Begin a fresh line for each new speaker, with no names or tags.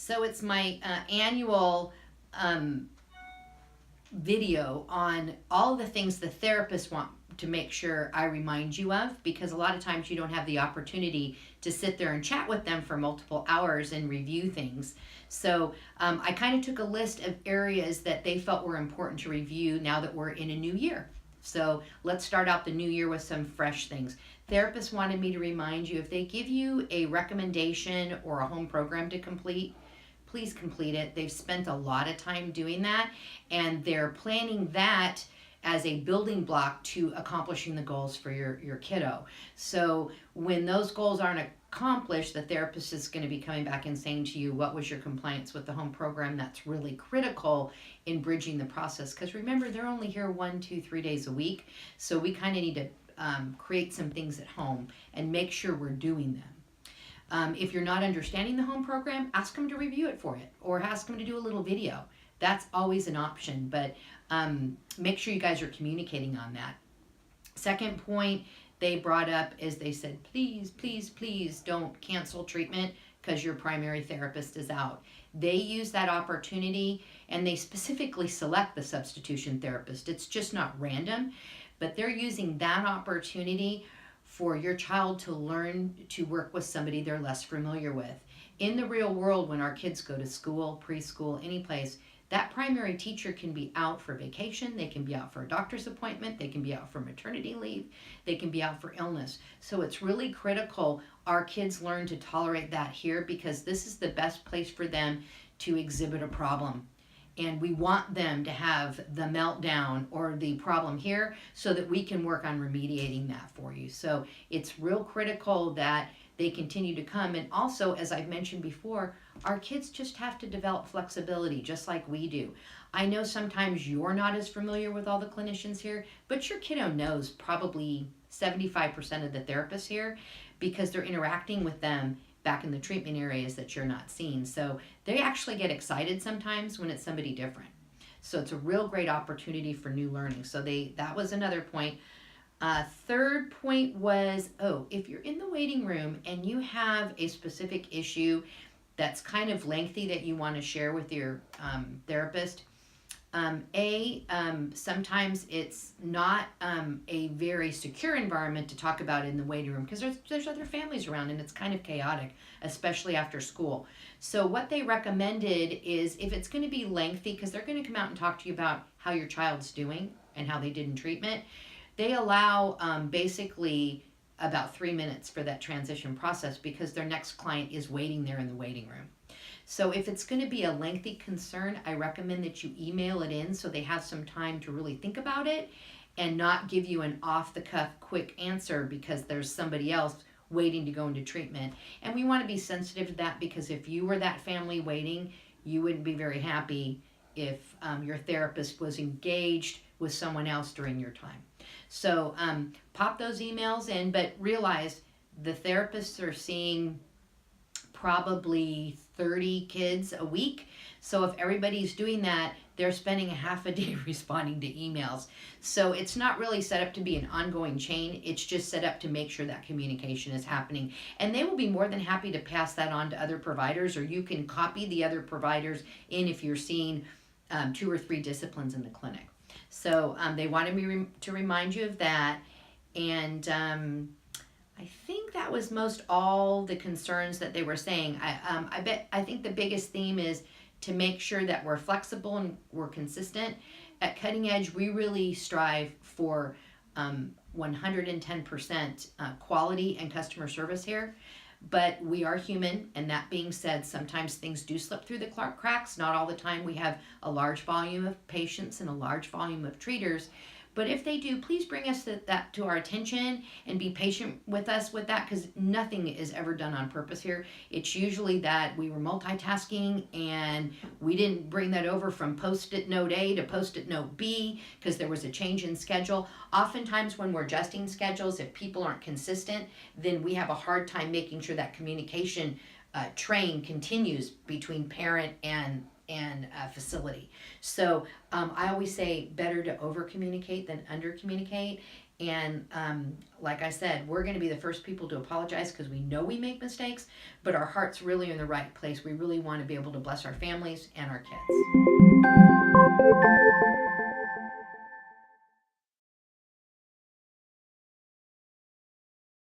So it's my annual video on all the things the therapists want to make sure I remind you of, because a lot of times you don't have the opportunity to sit there and chat with them for multiple hours and review things. So I kind of took a list of areas that they felt were important to review now that we're in a new year. So let's start out the new year with some fresh things. Therapists wanted me to remind you, if they give you a recommendation or a home program to complete, please complete it. They've spent a lot of time doing that, and they're planning that as a building block to accomplishing the goals for your kiddo. So when those goals aren't accomplished, the therapist is going to be coming back and saying to you, what was your compliance with the home program? That's really critical in bridging the process, because remember, they're only here 1, 2, 3 days a week. So we kind of need to create some things at home and make sure we're doing them. If you're not understanding the home program, ask them to review it for you, or ask them to do a little video. That's always an option, but make sure you guys are communicating on that. Second point they brought up is they said, please, please, please don't cancel treatment because your primary therapist is out. They use that opportunity, and they specifically select the substitution therapist. It's just not random, but they're using that opportunity for your child to learn to work with somebody they're less familiar with. In the real world, when our kids go to school, preschool, any place, that primary teacher can be out for vacation, they can be out for a doctor's appointment, they can be out for maternity leave, they can be out for illness. So it's really critical our kids learn to tolerate that here, because this is the best place for them to exhibit a problem. And we want them to have the meltdown or the problem here so that we can work on remediating that for you. So it's real critical that they continue to come. And also, as I've mentioned before, our kids just have to develop flexibility just like we do. I know sometimes you're not as familiar with all the clinicians here, but your kiddo knows probably 75% of the therapists here, because they're interacting with them back in the treatment areas that you're not seeing. So they actually get excited sometimes when it's somebody different. So it's a real great opportunity for new learning. So that was another point. Third point was, if you're in the waiting room and you have a specific issue that's kind of lengthy that you want to share with your therapist, sometimes it's not a very secure environment to talk about in the waiting room, because there's other families around and it's kind of chaotic, especially after school. So what they recommended is, if it's going to be lengthy, because they're going to come out and talk to you about how your child's doing and how they did in treatment, they allow basically about 3 minutes for that transition process, because their next client is waiting there in the waiting room. So if it's going to be a lengthy concern, I recommend that you email it in so they have some time to really think about it and not give you an off-the-cuff quick answer because there's somebody else waiting to go into treatment. And we want to be sensitive to that, because if you were that family waiting, you wouldn't be very happy if your therapist was engaged with someone else during your time. So pop those emails in, but realize the therapists are seeing probably 30 kids a week. So if everybody's doing that, they're spending a half a day responding to emails. So it's not really set up to be an ongoing chain. It's just set up to make sure that communication is happening. And they will be more than happy to pass that on to other providers, or you can copy the other providers in if you're seeing 2 or 3 disciplines in the clinic. So they wanted me to remind you of that. And I think that was most all the concerns that they were saying. I think the biggest theme is to make sure that we're flexible and we're consistent. At Cutting Edge, we really strive for 110% quality and customer service here. But we are human, and that being said, sometimes things do slip through the cracks. Not all the time. We have a large volume of patients and a large volume of treaters. But if they do, please bring us that to our attention and be patient with us with that, because nothing is ever done on purpose here. It's usually that we were multitasking and we didn't bring that over from post-it note A to post-it note B because there was a change in schedule. Oftentimes when we're adjusting schedules, if people aren't consistent, then we have a hard time making sure that communication train continues between parent and facility. So I always say better to over communicate than under communicate. And like I said, we're going to be the first people to apologize because we know we make mistakes, but our heart's really in the right place. We really want to be able to bless our families and our kids.